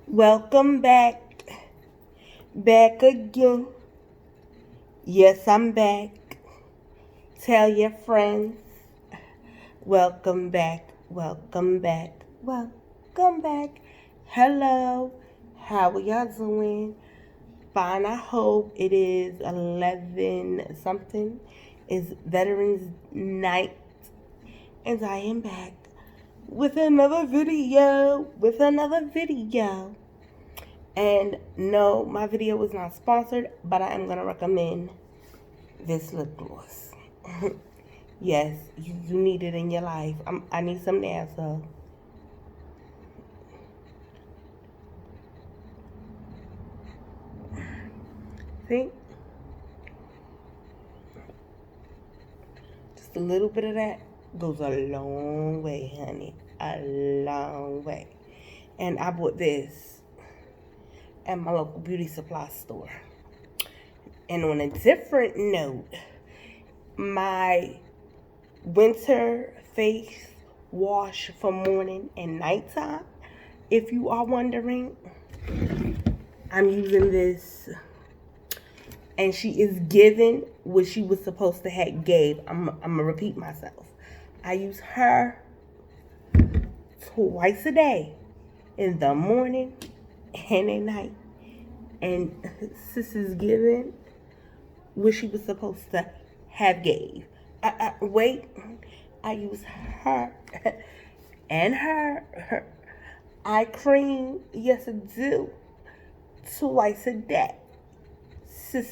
Welcome back again. Yes, I'm back. Tell your friends. Welcome back. Hello, how are y'all doing? Fine, I hope it is 11 something. It's Veterans Night, and I am back with another video. And no, my video was not sponsored, but I am going to recommend this lip gloss. Yes, you need it in your life. I need some now, so. See? Just a little bit of that goes a long way, honey. A long way. And I bought this at my local beauty supply store. And on a different note, my winter face wash for morning and nighttime, if you are wondering, I'm using this, and she is giving what she was supposed to have gave. I'm gonna repeat myself. I use her twice a day, in the morning and at night, and sis is giving what she was supposed to have gave. Wait, I use her and her eye cream. Yes, I do. Twice a day. The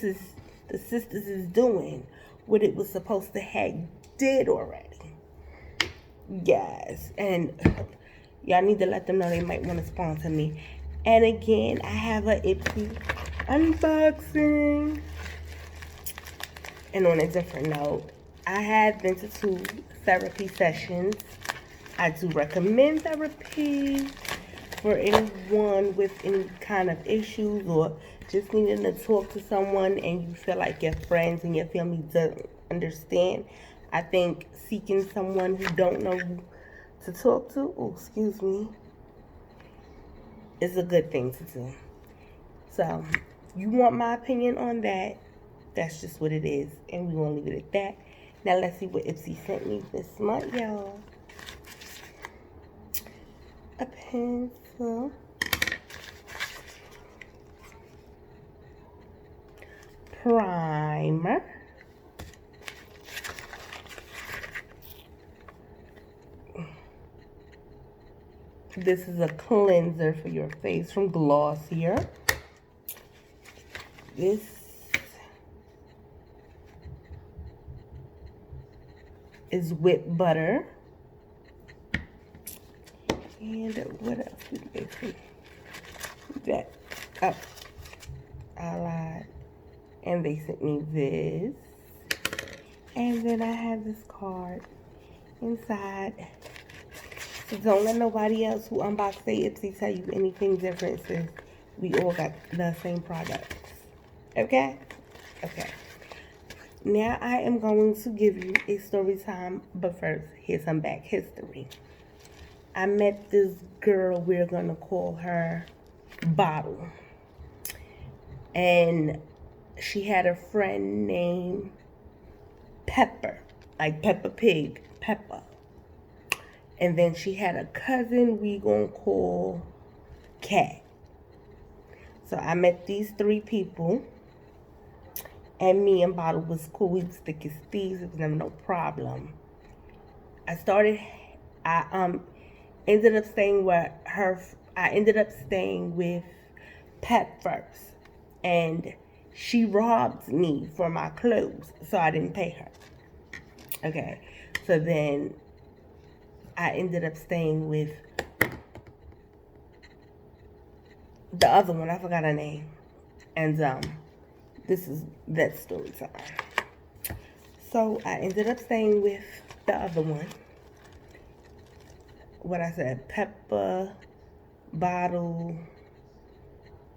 sisters is doing what it was supposed to have did already. Yes, and y'all need to let them know they might want to sponsor me. And again, I have a Ipsy unboxing. And on a different note, I have been to 2 therapy sessions. I do recommend therapy for anyone with any kind of issues or just needing to talk to someone and you feel like your friends and your family don't understand. I think seeking someone who don't know who to talk to, is a good thing to do. So, you want my opinion on that? That's just what it is, and we're going to leave it at that. Now, let's see what Ipsy sent me this month, y'all. A pencil. Primer. This is a cleanser for your face from Glossier. This is whipped butter. And what else did they say? That I lied. And they sent me this. And then I have this card inside. So don't let nobody else who unbox their Ipsy tell you anything different, since we all got the same products. Okay? Okay. Now I am going to give you a story time, but first, here's some back history. I met this girl, we're going to call her Bottle. And she had a friend named Pepper, like Peppa Pig, Peppa. And then she had a cousin we gonna call Cat. So I met these 3 people, and me and Bottle was cool. We was thick as thieves. It was never no problem. I ended up staying with her. I ended up staying with Pep first, and she robbed me for my clothes, so I didn't pay her. Okay, so then I ended up staying with the other one. I forgot her name. And this is that story time. So I ended up staying with the other one. What I said, Peppa, Bottle,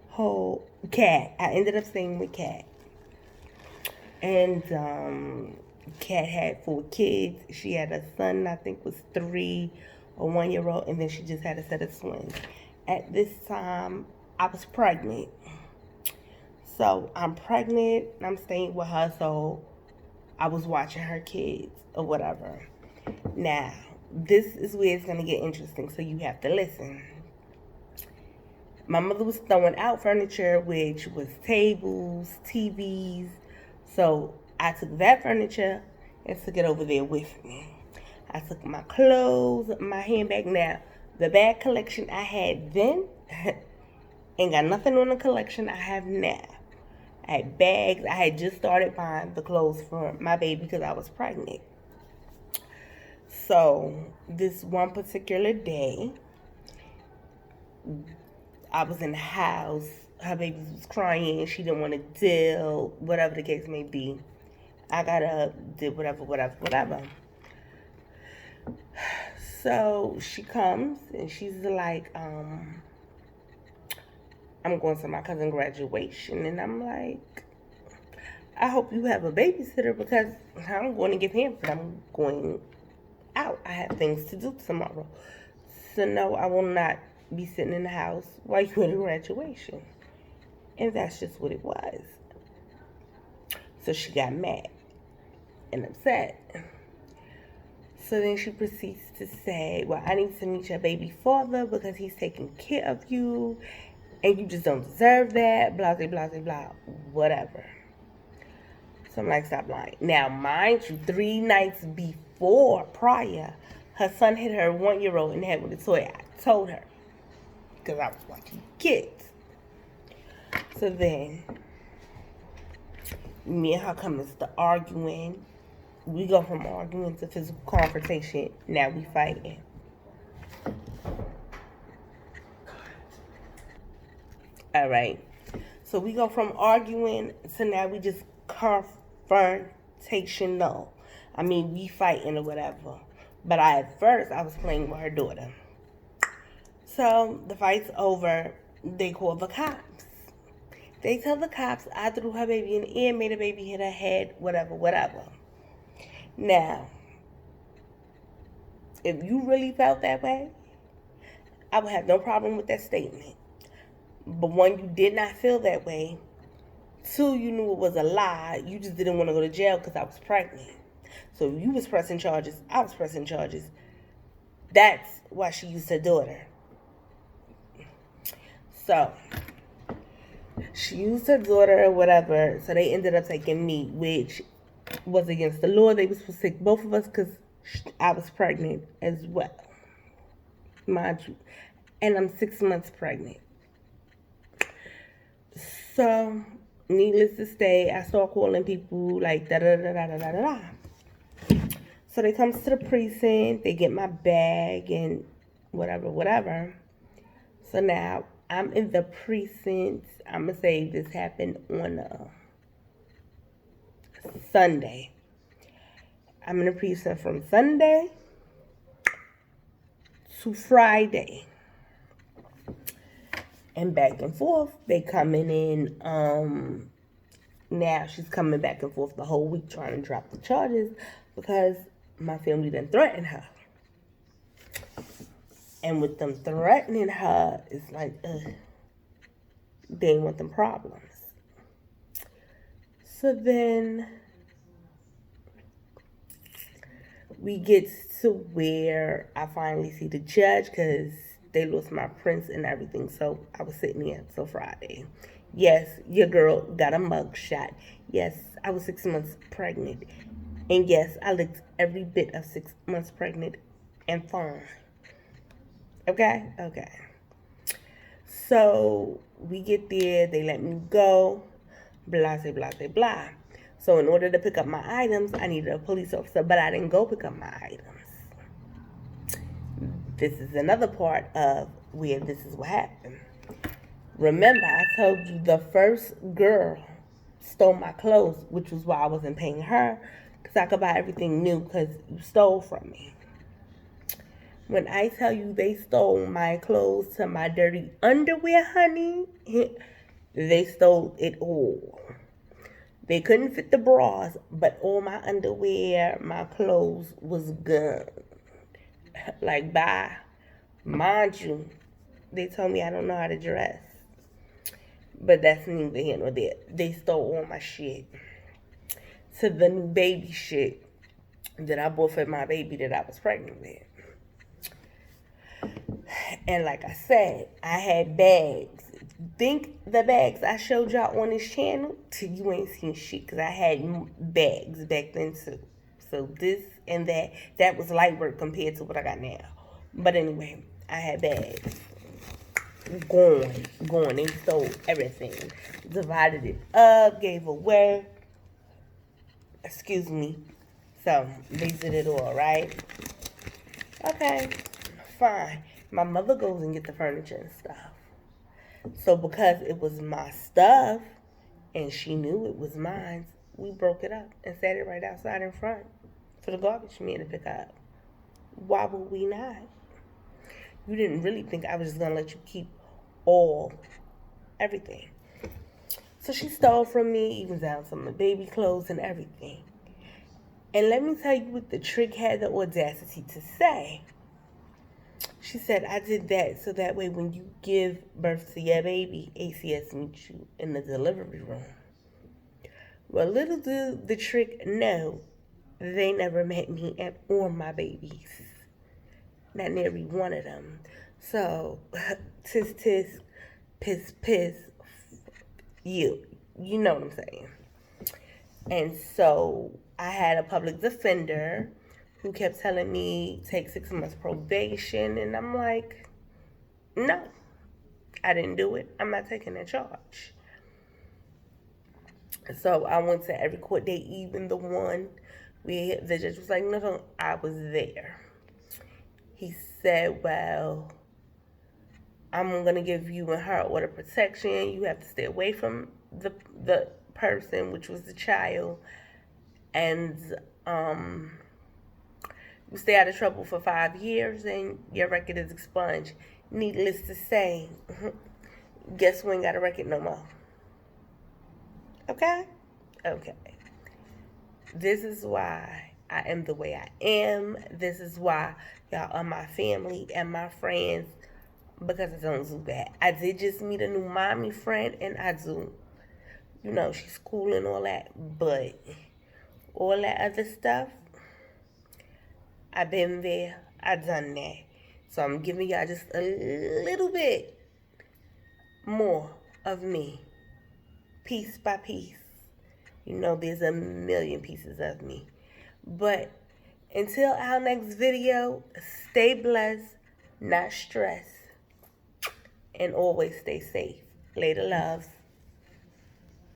whole Cat. I ended up staying with Cat. And Cat had 4 kids. She had a son, I think was 3 or 1-year-old, and then she just had a set of twins. At this time, I was pregnant. So I'm pregnant, I'm staying with her, so I was watching her kids or whatever. Now, this is where it's going to get interesting, so you have to listen. My mother was throwing out furniture, which was tables, TVs. So I took that furniture and took it over there with me. I took my clothes, my handbag. Now, the bag collection I had then ain't got nothing on the collection I have now. I had bags. I had just started buying the clothes for my baby because I was pregnant. So this one particular day, I was in the house. Her baby was crying. She didn't want to deal, whatever the case may be. I got up, did whatever. So she comes and she's like, I'm going to my cousin's graduation. And I'm like, I hope you have a babysitter because I'm going to get pampered. I'm going out. I have things to do tomorrow. So no, I will not be sitting in the house while you're at a graduation. And that's just what it was. So she got mad and upset. So then she proceeds to say, well, I need to meet your baby father because he's taking care of you and you just don't deserve that, blah, blah, blah, blah, whatever. So I'm like, stop lying. Now, mind you, 3 nights prior, her son hit her 1-year-old in the head with a toy. I told her because I was watching kids. So then, me and her come to arguing. We go from arguing to physical confrontation. Now we fighting. All right. So we go from arguing to now we just confrontational. I mean, we fighting or whatever. But at first, I was playing with her daughter. So the fight's over. They call the cops. They tell the cops I threw her baby in the air, made her baby hit her head, whatever. Now, if you really felt that way, I would have no problem with that statement. But one, you did not feel that way. 2, you knew it was a lie. You just didn't want to go to jail because I was pregnant. So if you was pressing charges, I was pressing charges. That's why she used her daughter. So she used her daughter or whatever. So they ended up taking me, which was against the law. They were supposed to take both of us because I was pregnant as well. Mind you. And I'm 6 months pregnant. So, needless to say, I start calling people like da-da-da-da-da-da-da. So they come to the precinct, they get my bag and whatever. So now, I'm in the precinct. I'm going to say this happened on a Sunday. I'm in the precinct from Sunday to Friday. And back and forth, they coming in, now she's coming back and forth the whole week trying to drop the charges because my family done threatened her. And with them threatening her, it's like, they ain't want them problems. So then we get to where I finally see the judge because they lost my prints and everything. So I was sitting there till Friday. Yes, your girl got a mug shot. Yes, I was 6 months pregnant. And yes, I looked every bit of 6 months pregnant and fine. Okay? Okay. So we get there. They let me go. Blah, blah, blah, blah. So in order to pick up my items, I needed a police officer. But I didn't go pick up my items. This is another part of where this is what happened. Remember, I told you the first girl stole my clothes, which was why I wasn't paying her, because I could buy everything new because you stole from me. When I tell you they stole my clothes to my dirty underwear, honey, they stole it all. They couldn't fit the bras, but all my underwear, my clothes was gone. Like, bye. Mind you, They told me I don't know how to dress. But that's neither here nor there. They stole all my shit. To the new baby shit that I bought for my baby that I was pregnant with. And like I said, I had bags. Think the bags I showed y'all on this channel, till you ain't seen shit, because I had bags back then too. So this and that was light work compared to what I got now. But anyway, I had bags. Gone. They stole everything. Divided it up, gave away. Excuse me. So, they did it all, right? Okay, fine. My mother goes and get the furniture and stuff. So because it was my stuff, and she knew it was mine, we broke it up and set it right outside in front for the garbage man to pick up. Why would we not? You didn't really think I was just going to let you keep everything. So she stole from me, even down some of my baby clothes and everything. And let me tell you what the trick had the audacity to say. She said, I did that so that way when you give birth to your baby, ACS meets you in the delivery room. Well, little did the trick know, they never met me or my babies. Not nary one of them. So, tis, piss, you know what I'm saying. And so, I had a public defender who kept telling me, take 6 months probation. And I'm like, no, I didn't do it. I'm not taking that charge. So I went to every court date, even the one where the judge was like, no, I was there. He said, well, I'm going to give you and her order of protection. You have to stay away from the person, which was the child. And you stay out of trouble for 5 years and your record is expunged. Needless to say, guess who ain't got a record no more? Okay? Okay. This is why I am the way I am. This is why y'all are my family and my friends, because I don't do that. I did just meet a new mommy friend, and I do, she's cool and all that, but all that other stuff, I've been there, I've done that. So I'm giving y'all just a little bit more of me, piece by piece. There's a million pieces of me. But until our next video, stay blessed, not stressed, and always stay safe. Later, loves.